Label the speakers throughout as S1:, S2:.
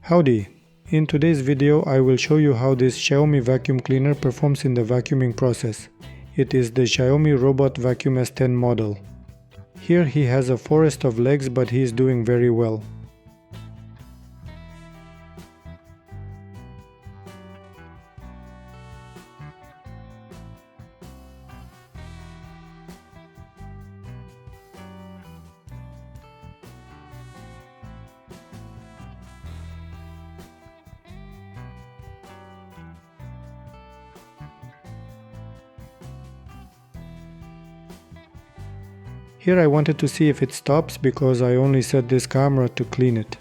S1: Howdy! In today's video I will show you how this Xiaomi vacuum cleaner performs in the vacuuming process. It is the Xiaomi Robot Vacuum S10 model. Here he has a forest of legs, but he is doing very well. Here I wanted to see if it stops because I only set this camera to clean it.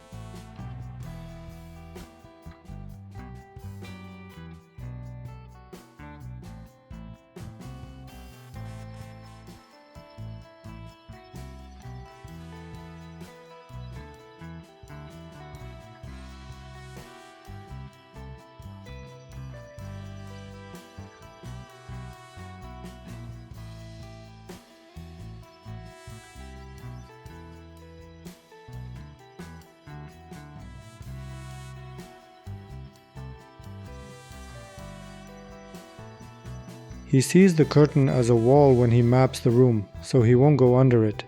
S1: He sees the curtain as a wall when he maps the room, so he won't go under it.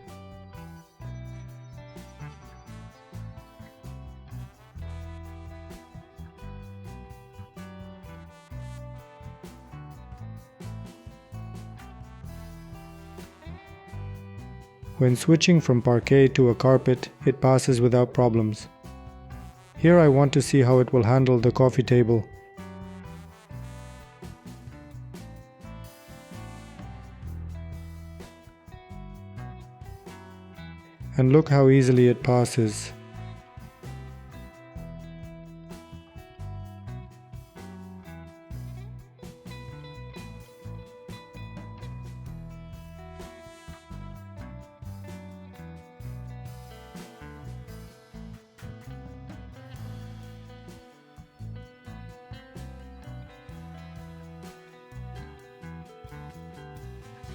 S1: When switching from parquet to a carpet, it passes without problems. Here I want to see how it will handle the coffee table. And look how easily it passes.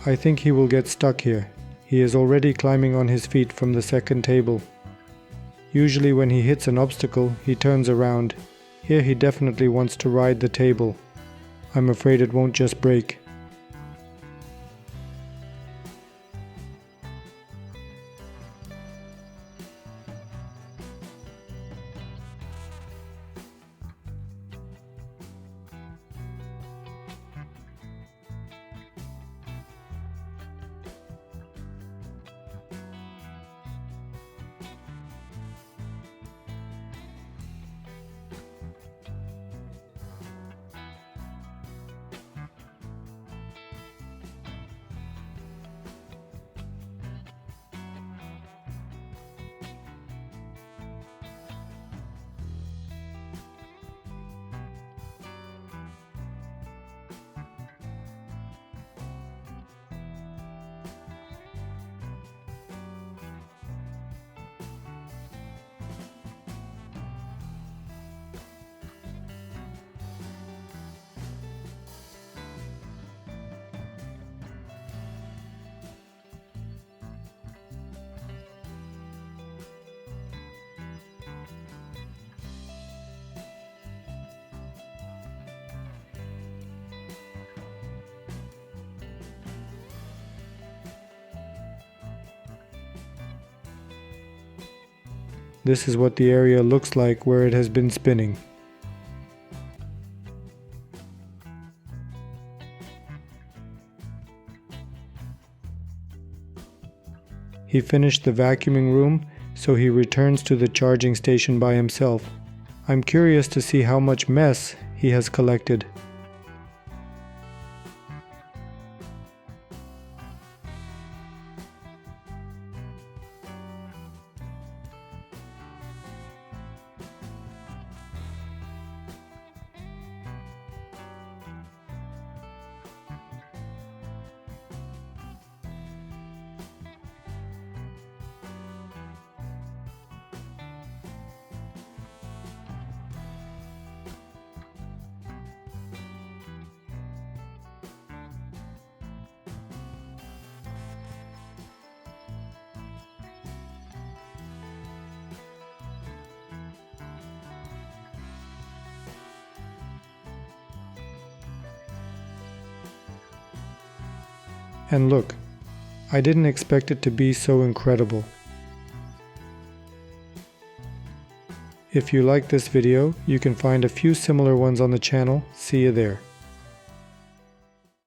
S1: I think he will get stuck here. He is already climbing on his feet from the second table. Usually when he hits an obstacle, he turns around. Here he definitely wants to ride the table. I'm afraid it won't just break. This is what the area looks like where it has been spinning. He finished the vacuuming room, so he returns to the charging station by himself. I'm curious to see how much mess he has collected. And look, I didn't expect it to be so incredible. If you like this video, you can find a few similar ones on the channel. See you there.